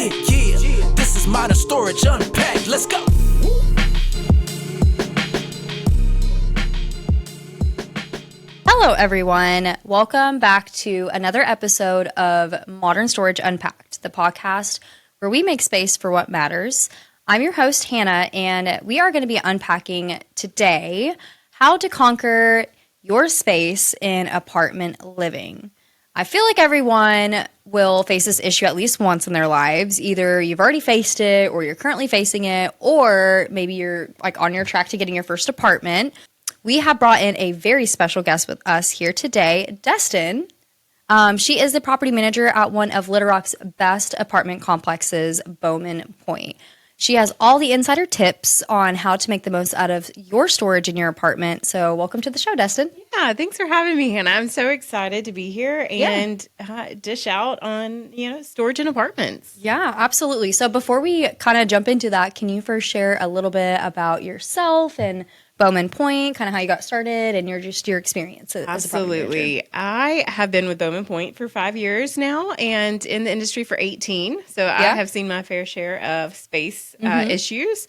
Yeah. This is Modern Storage Unpacked. Let's go. Hello, everyone. Welcome back to another episode of Modern Storage Unpacked, the podcast where we make space for what matters. I'm your host, Hannah, and we are going to be unpacking today how to conquer your space in apartment living. I feel like everyone will face this issue at least once in their lives. Either you've already faced it, or you're currently facing it, or maybe you're like on your track to getting your first apartment. We have brought in a very special guest with us here today, Destin. She is the property manager at one of Little Rock's best apartment complexes, Bowman Pointe. She has all the insider tips on how to make the most out of your storage in your apartment. So welcome to the show, Destin. Yeah, thanks for having me, Hannah. I'm so excited to be here and dish out on, storage in apartments. Yeah, absolutely. So before we kind of jump into that, can you first share a little bit about yourself and Bowman Pointe, kind of how you got started and your experience as a property manager? Absolutely. I have been with Bowman Pointe for 5 years now and in the industry for 18. So I have seen my fair share of space issues.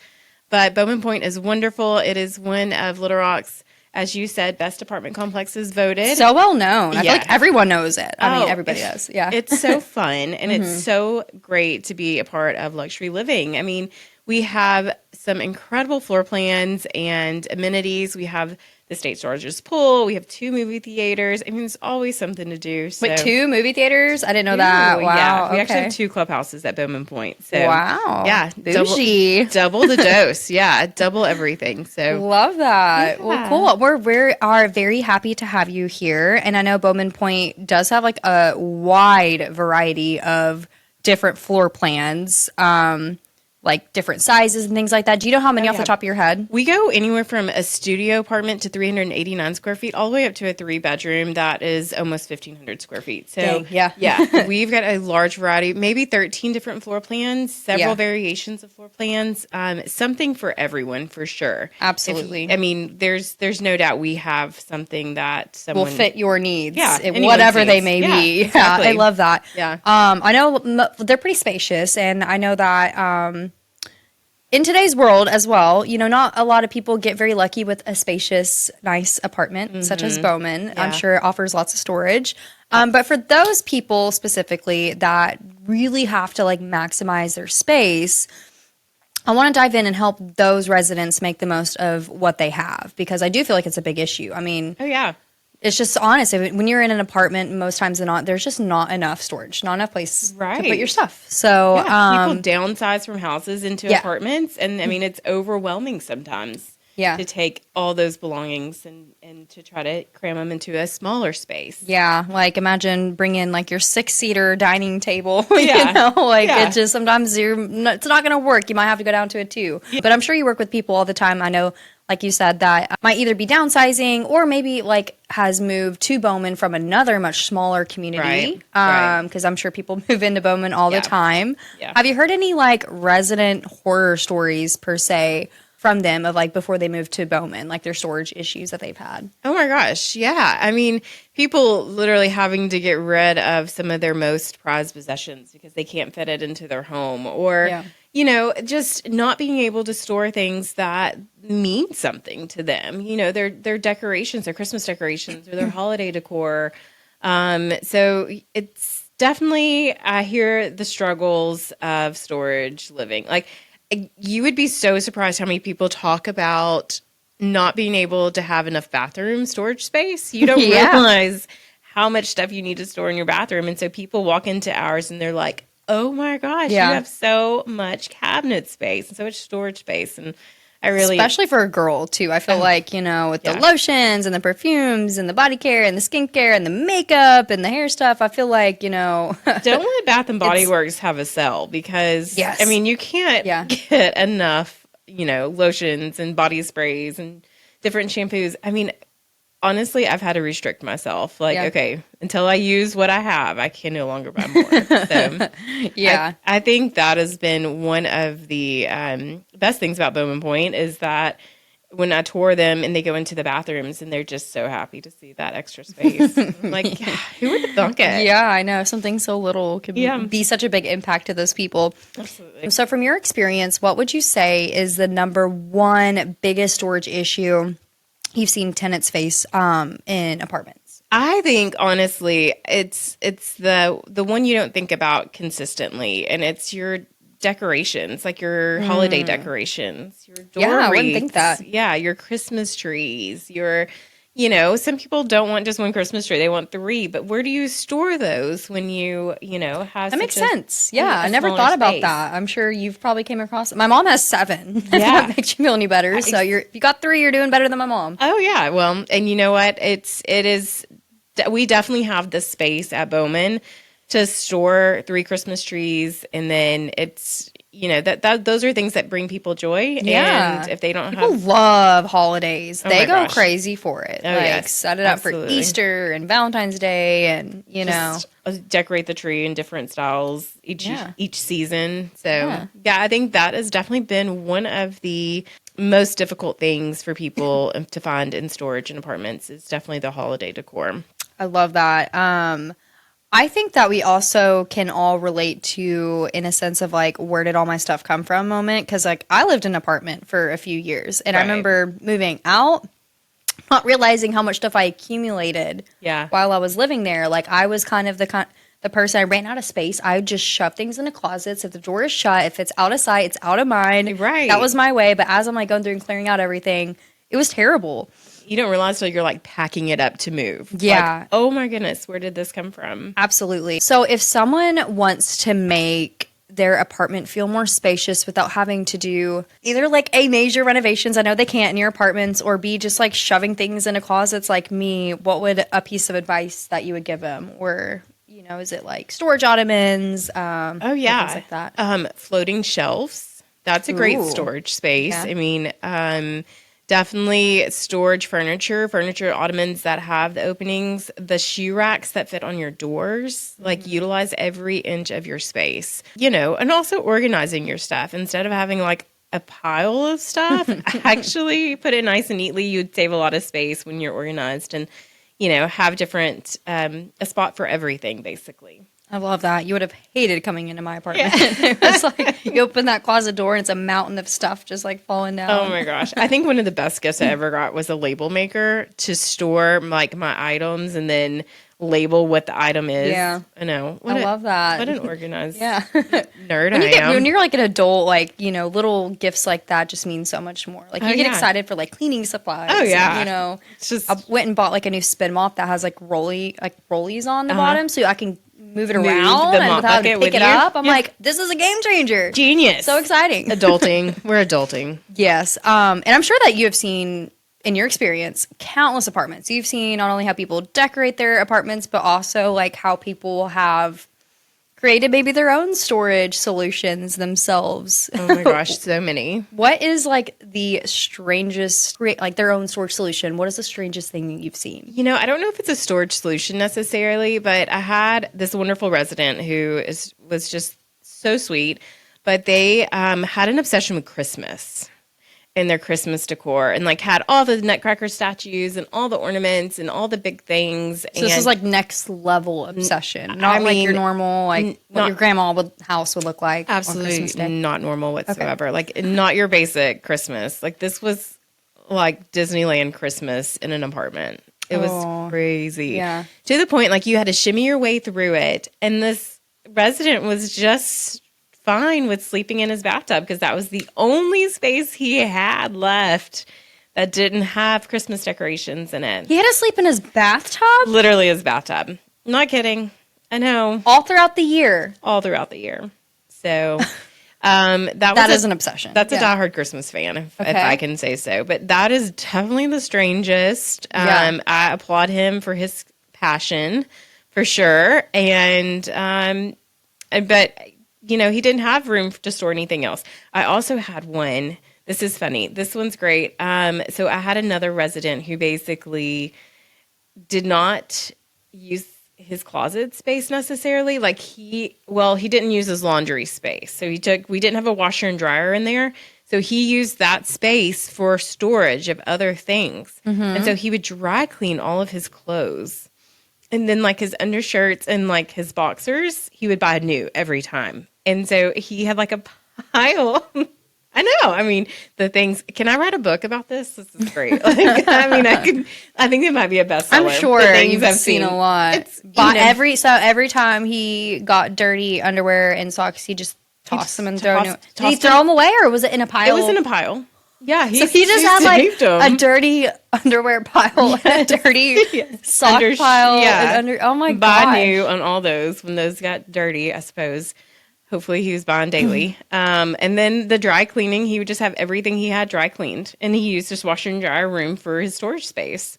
But Bowman Pointe is wonderful. It is one of Little Rock's, as you said, best apartment complexes voted. So well known. I feel like everyone knows it. I mean, everybody does. Yeah. It's so fun and it's so great to be a part of luxury living. I mean, we have some incredible floor plans and amenities. We have the State Storage's pool. We have 2 movie theaters. I mean, there's always something to do. So. Wait, 2 movie theaters? I didn't know that. Wow. Yeah, we actually have 2 clubhouses at Bowman Pointe. So, wow. Yeah. Bougie. Double the dose. Yeah, double everything. So love that. Yeah. Well, cool. We are very happy to have you here. And I know Bowman Pointe does have like a wide variety of different floor plans. Like different sizes and things like that. Do you know how many off the top of your head? We go anywhere from a studio apartment to 389 square feet all the way up to a 3-bedroom that is almost 1,500 square feet. So yeah, we've got a large variety, maybe 13 different floor plans, several variations of floor plans, something for everyone for sure. Absolutely. There's no doubt we have something that someone will fit your needs, whatever needs. They may be. Exactly. Yeah, I love that. Yeah. I know they're pretty spacious, and I know that in today's world as well, not a lot of people get very lucky with a spacious, nice apartment such as Bowman. Yeah. I'm sure it offers lots of storage. But for those people specifically that really have to maximize their space, I want to dive in and help those residents make the most of what they have, because I do feel like it's a big issue. I mean, it's just honest. When you're in an apartment, most times than not, there's just not enough storage, not enough place to put your stuff. So people downsize from houses into apartments, and it's overwhelming sometimes. Yeah. To take all those belongings and to try to cram them into a smaller space. Yeah, imagine bringing your 6-seater dining table. It just sometimes it's not going to work. You might have to go down to a 2. Yeah. But I'm sure you work with people all the time. I know. Like you said, that might either be downsizing or maybe has moved to Bowman from another much smaller community. Because I'm sure people move into Bowman all the time. Yeah. Have you heard any resident horror stories per se from them of before they moved to Bowman, their storage issues that they've had? Oh my gosh, yeah. I mean, people literally having to get rid of some of their most prized possessions because they can't fit it into their home, or just not being able to store things that mean something to them. Their decorations, their Christmas decorations, or their holiday decor. So it's definitely, I hear the struggles of storage living. You would be so surprised how many people talk about not being able to have enough bathroom storage space. You don't realize how much stuff you need to store in your bathroom. And so people walk into ours and they're like, oh my gosh, you have so much cabinet space and so much storage space. And I really... Especially for a girl, too. I feel with the lotions and the perfumes and the body care and the skincare and the makeup and the hair stuff, I feel Don't let Bath & Body Works have a sell, because, you can't get enough, lotions and body sprays and different shampoos. Honestly, I've had to restrict myself. Okay, until I use what I have, I can no longer buy more. So, I think that has been one of the best things about Bowman Pointe, is that when I tour them and they go into the bathrooms and they're just so happy to see that extra space. I'm like, who would have thunk it? Yeah, I know. Something so little could be such a big impact to those people. Absolutely. So from your experience, what would you say is the number one biggest storage issue you've seen tenants face in apartments? I think honestly, it's the one you don't think about consistently, and it's your decorations, like your holiday decorations, your door Yeah, I wouldn't wreaths. think that. Yeah, your Christmas trees, some people don't want just one Christmas tree, they want 3, but where do you store those when you have That makes such sense. Yeah, a I never smaller thought about space? that. I'm sure you've probably came across it. My mom has 7. If Yeah. that makes you feel any better. So if you got 3, you're doing better than my mom. Oh yeah, well, and you know what? We definitely have the space at Bowman to store 3 Christmas trees, and then it's that those are things that bring people joy. Yeah. And if they don't People have, love holidays. Oh they my go gosh. crazy for it. Oh, like yes. set it up for Absolutely. Easter and Valentine's Day, and just decorate the tree in different styles each season. So yeah, I think that has definitely been one of the most difficult things for people to find in storage in apartments. Is definitely the holiday decor. I love that. I think that we also can all relate to, in a sense of like, where did all my stuff come from moment? Because like I lived in an apartment for a few years, and I remember moving out, not realizing how much stuff I accumulated while I was living there. Like I was kind of the person, I ran out of space. I would just shove things into closets. If the door is shut, if it's out of sight, it's out of mind. Right. That was my way. But as I'm like going through and clearing out everything, it was terrible. You don't realize till you're like packing it up to move. Yeah. Like, oh my goodness, where did this come from? Absolutely. So if someone wants to make their apartment feel more spacious without having to do either like A, major renovations, I know they can't in your apartments, or B, just like shoving things into closets like me, what would a piece of advice that you would give them? Or, is it like storage ottomans? Things like that. Floating shelves. That's a great storage space. Yeah. I mean, definitely storage furniture ottomans that have the openings, the shoe racks that fit on your doors, like utilize every inch of your space, and also organizing your stuff instead of having like a pile of stuff. Actually put it nice and neatly. You'd save a lot of space when you're organized, and have different a spot for everything basically. I love that. You would have hated coming into my apartment. It was like you open that closet door and it's a mountain of stuff just like falling down. Oh my gosh. I think one of the best gifts I ever got was a label maker to store like my items and then label what the item is. Yeah. I know. I love that. What an organized when nerd I am. When you're like an adult, like, little gifts like that just mean so much more. Like you get excited for like cleaning supplies. Oh yeah. And, it's just I went and bought like a new spin mop that has like rollies on the bottom so I can move it around the and mop without having to bucket pick with it you. up. I'm like, this is a game changer. genius. So exciting. Adulting. We're adulting. Yes. And I'm sure that you have seen, in your experience, countless apartments. You've seen not only how people decorate their apartments, but also like how people have created maybe their own storage solutions themselves. Oh my gosh, so many. What is like the strangest, like their own storage solution? What is the strangest thing that you've seen? I don't know if it's a storage solution necessarily, but I had this wonderful resident who was just so sweet, but they had an obsession with Christmas in their Christmas decor, and like had all the Nutcracker statues and all the ornaments and all the big things. So this is like next level obsession, not like your normal, like what your grandma house would look like. Absolutely on Christmas Day. not normal whatsoever. Okay. Like not your basic Christmas. Like this was like Disneyland Christmas in an apartment. It was crazy. Yeah. To the point like you had to shimmy your way through it, and this resident was just fine with sleeping in his bathtub because that was the only space he had left that didn't have Christmas decorations in it. He had to sleep in his bathtub? Literally his bathtub. Not kidding. I know. All throughout the year. All throughout the year. So that is an obsession. That's a diehard Christmas fan, if I can say so. But that is definitely the strangest. I applaud him for his passion, for sure. But he didn't have room to store anything else. I also had one. This is funny. This one's great. So I had another resident who basically did not use his closet space necessarily. Like he didn't use his laundry space. So we didn't have a washer and dryer in there. So he used that space for storage of other things. And so he would dry clean all of his clothes. And then like his undershirts and like his boxers, he would buy new every time. And so he had like a pile. I know. I mean, the things. Can I write a book about this? This is great. Like, I mean, I think it might be a bestseller. I'm sure you've seen a lot. Every time he got dirty underwear and socks, he just tossed them and throw them. Did he throw them away, or was it in a pile? It was in a pile. Yeah, so he just had like a dirty underwear pile, and a dirty sock pile. Yeah, oh my god! Buy new on all those when those got dirty, I suppose. Hopefully he was buying daily. And then the dry cleaning, he would just have everything he had dry cleaned. And he used his washer and dryer room for his storage space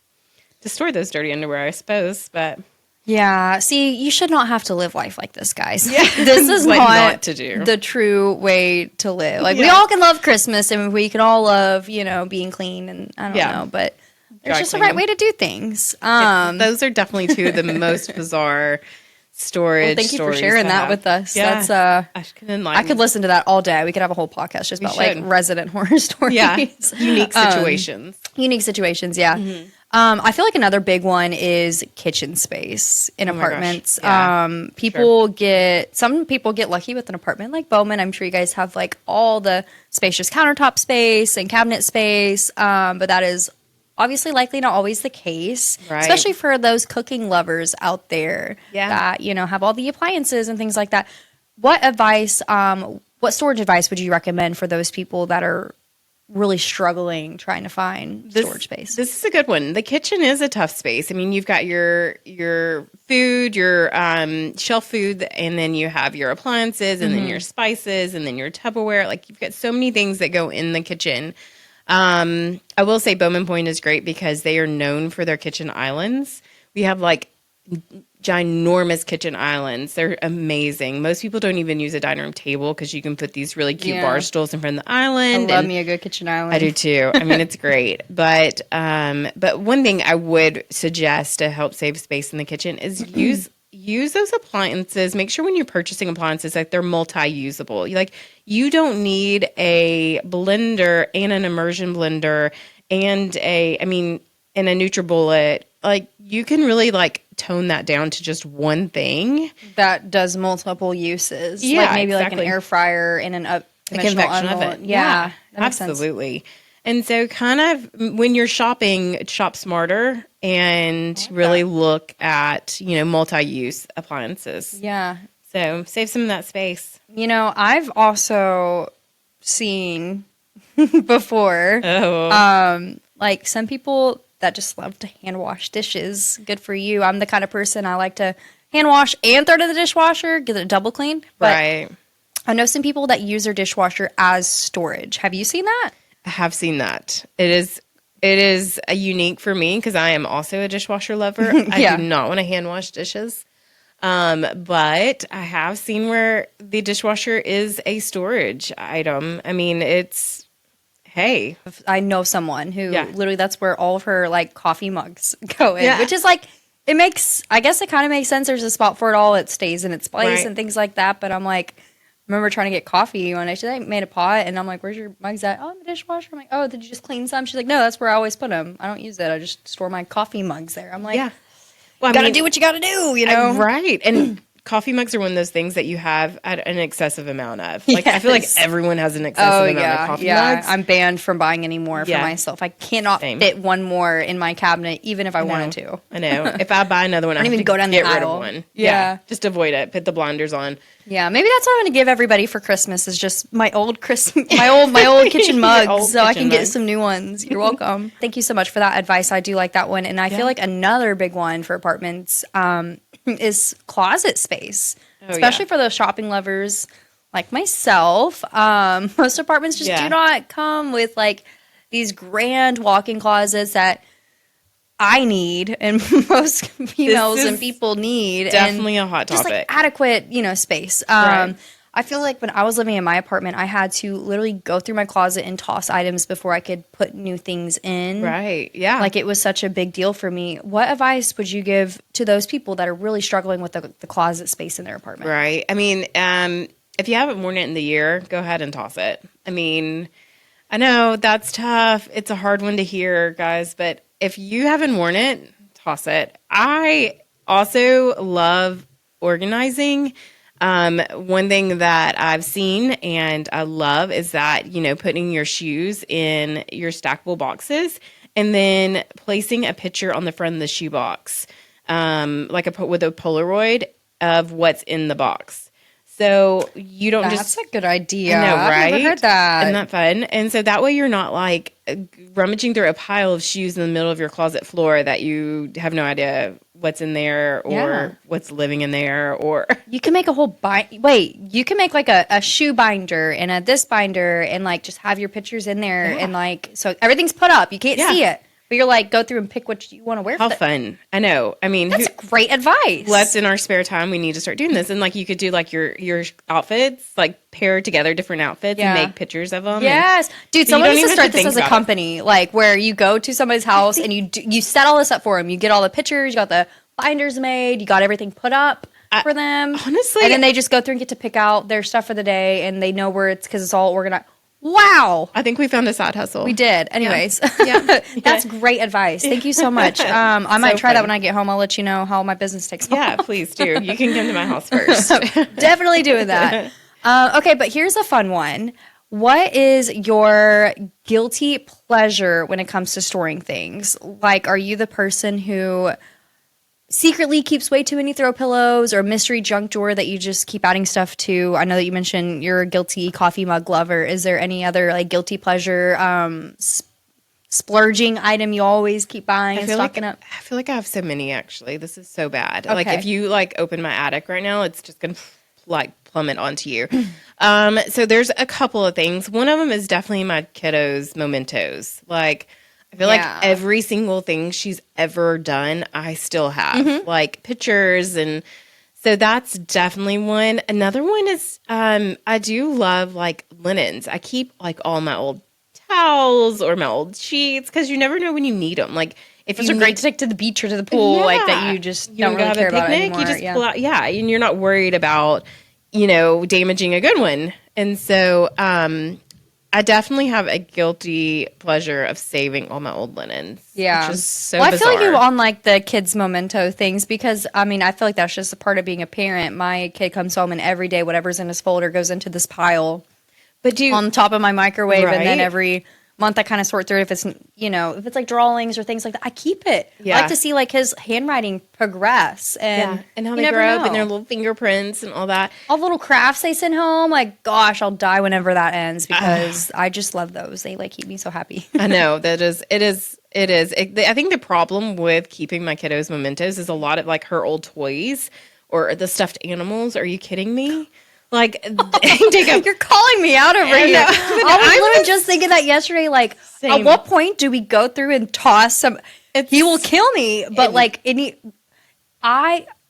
to store those dirty underwear, I suppose. But yeah, see, you should not have to live life like this, guys. Yeah. This is not to do. The true way to live. Like, we all can love Christmas and we can all love, being clean and I don't know, but there's just a right way to do things. Those are definitely two of the most bizarre storage. Well, thank you for sharing that with us. Yeah. That's I could listen to that all day. We could have a whole podcast just about like resident horror stories. Yeah. Unique situations. Unique situations, yeah. Mm-hmm. I feel like another big one is kitchen space in apartments. Yeah. Some people get lucky with an apartment like Bowman. I'm sure you guys have like all the spacious countertop space and cabinet space, but that is obviously likely not always the case, right. Especially for those cooking lovers out there that, have all the appliances and things like that. What storage advice would you recommend for those people that are really struggling trying to find storage space? This is a good one. The kitchen is a tough space. I mean, you've got your food, your shelf food, and then you have your appliances, and then your spices, and then your Tupperware. Like, you've got so many things that go in the kitchen. I will say Bowman Pointe is great because they are known for their kitchen islands. We have like ginormous kitchen islands. They're amazing. Most people don't even use a dining room table because you can put these really cute bar stools in front of the island. I love me a good kitchen island. I do too. I mean, it's great. But one thing I would suggest to help save space in the kitchen is use those appliances. Make sure when you're purchasing appliances that they're multi-usable. You don't need a blender and an immersion blender and a NutriBullet. Like, you can really tone that down to just one thing that does multiple uses. Yeah, like maybe exactly. Like an air fryer and an conventional oven. Yeah, absolutely. And so kind of when you're shopping, shop smarter and really look at, multi-use appliances. Yeah. So save some of that space. I've also seen before, like some people that just love to hand wash dishes. Good for you. I'm the kind of person I like to hand wash and throw it in the dishwasher, get it double clean. But right. I know some people that use their dishwasher as storage. Have you seen that? I have seen that. It is a unique for me because I am also a dishwasher lover. I do not want to hand wash dishes. But I have seen where the dishwasher is a storage item. I mean, hey. I know someone who literally that's where all of her coffee mugs go in, which is I guess it kind of makes sense. There's a spot for it all. It stays in its place and things like that. But I'm like, remember trying to get coffee when I made a pot and I'm like, where's your mugs at? Oh, in the dishwasher. I'm like, oh, did you just clean some? She's like, no, that's where I always put them. I don't use it. I just store my coffee mugs there. I'm like, well, you gotta do what you gotta do, Right. And coffee mugs are one of those things that you have an excessive amount of. I feel like everyone has an excessive amount of coffee mugs. I'm banned from buying any more for myself. I cannot fit one more in my cabinet, even if I wanted to. I know. If I buy another one, I have to go down get rid of one. Yeah. Just avoid it. Put the blinders on. Yeah, maybe that's what I'm going to give everybody for Christmas is just my old my old kitchen mugs I can get some new ones. You're welcome. Thank you so much for that advice. I do like that one. And I feel like another big one for apartments is closet space, especially for those shopping lovers like myself. Most apartments just do not come with these grand walk-in closets that I need and most females and people need. Definitely a hot topic. Just adequate, space. Right. I feel like when I was living in my apartment, I had to literally go through my closet and toss items before I could put new things in. Right. Yeah. It was such a big deal for me. What advice would you give to those people that are really struggling with the closet space in their apartment? Right. I mean, if you haven't worn it in the year, go ahead and toss it. I mean, I know that's tough. It's a hard one to hear, guys, but if you haven't worn it, toss it. I also love organizing. One thing that I've seen and I love is that, putting your shoes in your stackable boxes and then placing a picture on the front of the shoe box, with a Polaroid of what's in the box. So you don't That's a good idea. I know, right? I've never heard that. Isn't that fun? And so that way you're not like rummaging through a pile of shoes in the middle of your closet floor that you have no idea what's in there or what's living in there. Or you can make a whole you can make like a shoe binder and a this binder and like just have your pictures in there and like so everything's put up. You can't see it. But you're like, go through and pick what you want to wear. How fun. I know. I mean, that's great advice. Let's in our spare time, we need to start doing this. And like you could do like your outfits, like pair together different outfits and make pictures of them. Yes. Dude, someone needs to start this as a company, like where you go to somebody's house and you set all this up for them. You get all the pictures, you got the binders made, you got everything put up for them. Honestly. And then they just go through and get to pick out their stuff for the day and they know where it's because it's all organized. Wow. I think we found a side hustle. We did. Anyways. Yeah. That's great advice. Thank you so much. I might try that when I get home. I'll let you know how my business takes off. Yeah, please do. You can come to my house first. Definitely doing that. Okay, but here's a fun one. What is your guilty pleasure when it comes to storing things? Like, are you the person who secretly keeps way too many throw pillows or mystery junk drawer that you just keep adding stuff to? I know that you mentioned you're a guilty coffee mug lover. Is there any other like guilty pleasure splurging item you always keep buying and stocking up? I feel like I have so many actually. This is so bad. Okay. Like if you like open my attic right now, it's just gonna like plummet onto you. So there's a couple of things. One of them is definitely my kiddos' mementos. Like I feel like every single thing she's ever done, I still have like pictures. And so that's definitely one. Another one is, I do love like linens. I keep like all my old towels or my old sheets because you never know when you need them. Like if those are great to take to the beach or to the pool, like that you just don't really care about anymore. You just pull out, and you're not worried about, damaging a good one. And so, I definitely have a guilty pleasure of saving all my old linens. Yeah. Which is so bizarre. I feel like you on like the kids' memento things because, I mean, I feel like that's just a part of being a parent. My kid comes home and every day whatever's in his folder goes into this pile on top of my microwave. Right? And then every month I kind of sort through it. If it's, if it's like drawings or things like that, I keep it. Yeah. I like to see like his handwriting progress and how they grow up and their little fingerprints and all that. All the little crafts they send home. Like, gosh, I'll die whenever that ends because I just love those. They like keep me so happy. I know it is. I think the problem with keeping my kiddos mementos is a lot of like her old toys or the stuffed animals. Are you kidding me? Like, you're calling me out over here. I was literally just thinking that yesterday. Like, at what point do we go through and toss some? He will kill me. But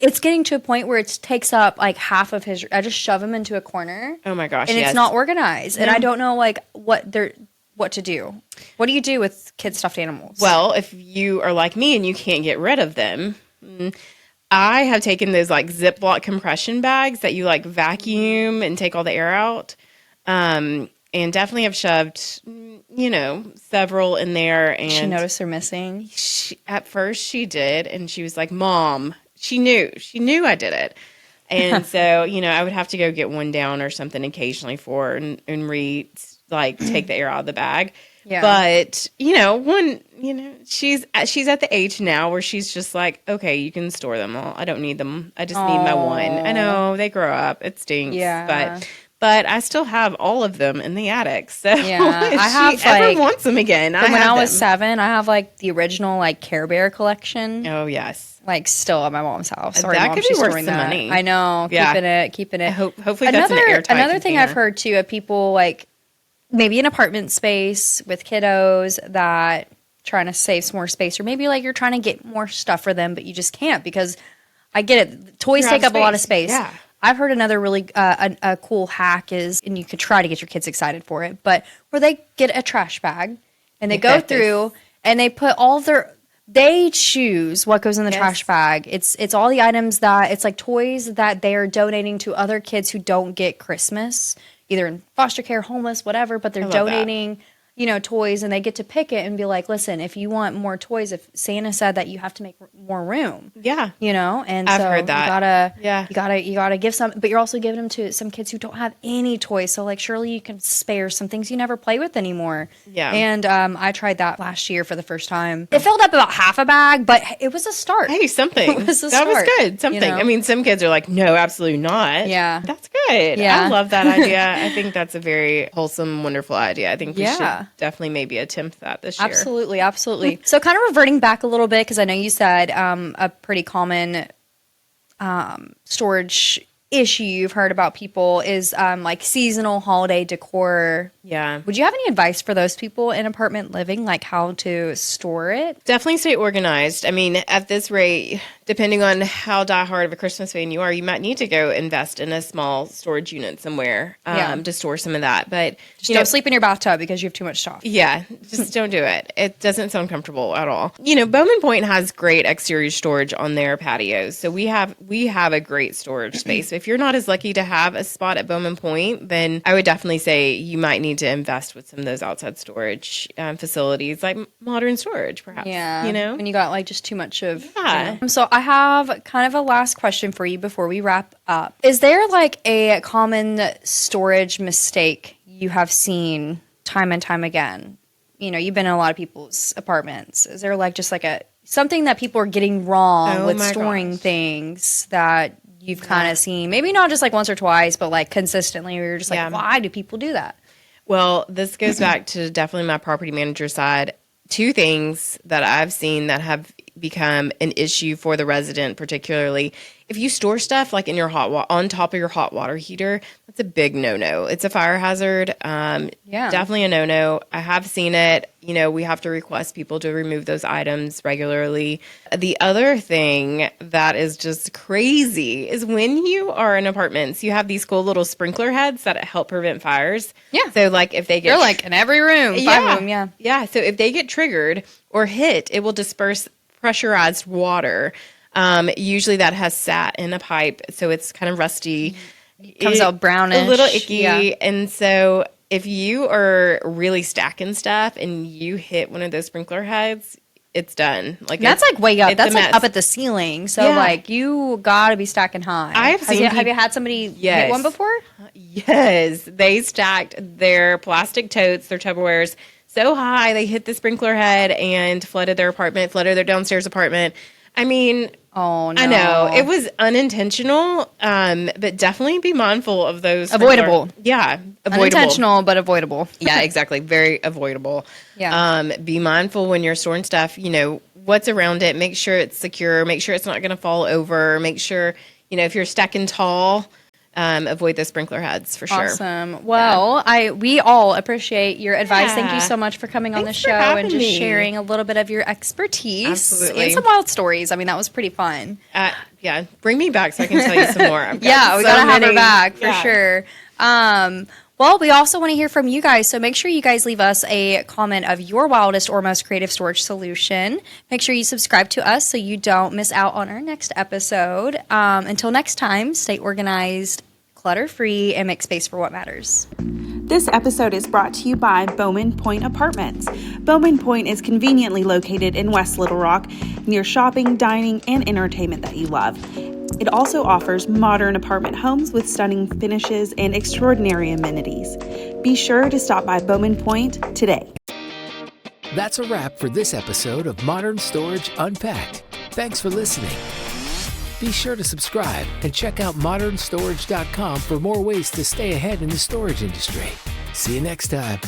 it's getting to a point where it takes up like half of his. I just shove him into a corner. Oh my gosh! And it's not organized, and I don't know like what to do. What do you do with kids' stuffed animals? Well, if you are like me and you can't get rid of them. I have taken those like Ziploc compression bags that you like vacuum and take all the air out. And definitely have shoved, several in there. And she noticed they're missing. At first she did. And she was like, Mom, she knew I did it. And so, I would have to go get one down or something occasionally for her and take the air out of the bag. Yeah. But, she's at the age now where she's just like, okay, you can store them all. I don't need them. I just need my one. I know they grow up. It stinks. Yeah. But I still have all of them in the attic. So if she ever wants them again, when I was 7, I have like the original like Care Bear collection. Oh, yes. Like still at my mom's house. Sorry, that Mom, could be worth some money. I know. Keeping it. Hopefully that's an airtight Another thing I've heard too of people like, maybe an apartment space with kiddos that trying to save some more space, or maybe like you're trying to get more stuff for them, but you just can't because I get it. Toys take up a lot of space. Yeah. I've heard another really a cool hack is, and you could try to get your kids excited for it, but where they get a trash bag and they go through and they put they choose what goes in the trash bag. It's all the items that it's like toys that they are donating to other kids who don't get Christmas. Either in foster care, homeless, whatever, but they're donating toys, and they get to pick it and be like, listen, if you want more toys, if Santa said that you have to make more room. Yeah. And I've so heard that. you gotta give some, but you're also giving them to some kids who don't have any toys. So like, surely you can spare some things you never play with anymore. Yeah. And I tried that last year for the first time. It filled up about half a bag, but it was a start. Hey, something. It was a that start, was good. Something. I mean, some kids are like, no, absolutely not. Yeah. That's good. Yeah. I love that idea. I think that's a very wholesome, wonderful idea. I think we should definitely maybe attempt that this year. Absolutely. So kind of reverting back a little bit, because I know you said a pretty common storage issue you've heard about people is like seasonal holiday decor. Yeah. Would you have any advice for those people in apartment living, like how to store it? Definitely stay organized. I mean, at this rate, depending on how diehard of a Christmas fan you are, you might need to go invest in a small storage unit somewhere to store some of that. But just don't sleep in your bathtub because you have too much stuff. Yeah, just don't do it. It doesn't sound comfortable at all. Bowman Pointe has great exterior storage on their patios. So we have a great storage space. If you're not as lucky to have a spot at Bowman Pointe, then I would definitely say you might need to invest with some of those outside storage facilities like Modern Storage, perhaps. Yeah. When you got like just too much of. Yeah. So I have kind of a last question for you before we wrap up. Is there like a common storage mistake you have seen time and time again? You've been in a lot of people's apartments. Is there like just like something that people are getting wrong with storing things that you've kind of seen? Maybe not just like once or twice, but like consistently, where you're just like, why do people do that? Well, this goes back to definitely my property manager side. Two things that I've seen that have become an issue for the resident, particularly if you store stuff like in your on top of your hot water heater. That's a big no-no. It's a fire hazard. Definitely a no-no. I have seen it. We have to request people to remove those items regularly. The other thing that is just crazy is when you are in apartments, you have these cool little sprinkler heads that help prevent fires. Yeah. So like if they get... They're like in every room. 5 of them, yeah. Yeah. So if they get triggered or hit, it will disperse pressurized water. Usually that has sat in a pipe, so it's kind of rusty. Comes out brownish. A little icky. Yeah. And so if you are really stacking stuff and you hit one of those sprinkler heads, it's done. Like that's like way up. That's like up at the ceiling. So like you gotta be stacking high. Have you had somebody hit one before? Yes. They stacked their plastic totes, their Tupperwares, so high they hit the sprinkler head and flooded their apartment, flooded their downstairs apartment. I mean, oh no. I know it was unintentional, but definitely be mindful of those. Avoidable. Yeah. Avoidable. Unintentional, but avoidable. Yeah, exactly. Very avoidable. Yeah. Be mindful when you're storing stuff, what's around it. Make sure it's secure. Make sure it's not going to fall over. Make sure, if you're stacking tall, avoid the sprinkler heads for sure. Awesome. Well, we all appreciate your advice. Yeah. Thank you so much for coming on the show and just sharing a little bit of your expertise. Absolutely. And some wild stories. I mean, that was pretty fun. Yeah. Bring me back so I can tell you some more. We got to have her back for sure. Well, we also want to hear from you guys, so make sure you guys leave us a comment of your wildest or most creative storage solution. Make sure you subscribe to us so you don't miss out on our next episode. Until next time, stay organized, clutter-free, and make space for what matters. This episode is brought to you by Bowman Pointe Apartments. Bowman Pointe is conveniently located in West Little Rock, near shopping, dining, and entertainment that you love. It also offers modern apartment homes with stunning finishes and extraordinary amenities. Be sure to stop by Bowman Pointe today. That's a wrap for this episode of Modern Storage Unpacked. Thanks for listening. Be sure to subscribe and check out modernstorage.com for more ways to stay ahead in the storage industry. See you next time.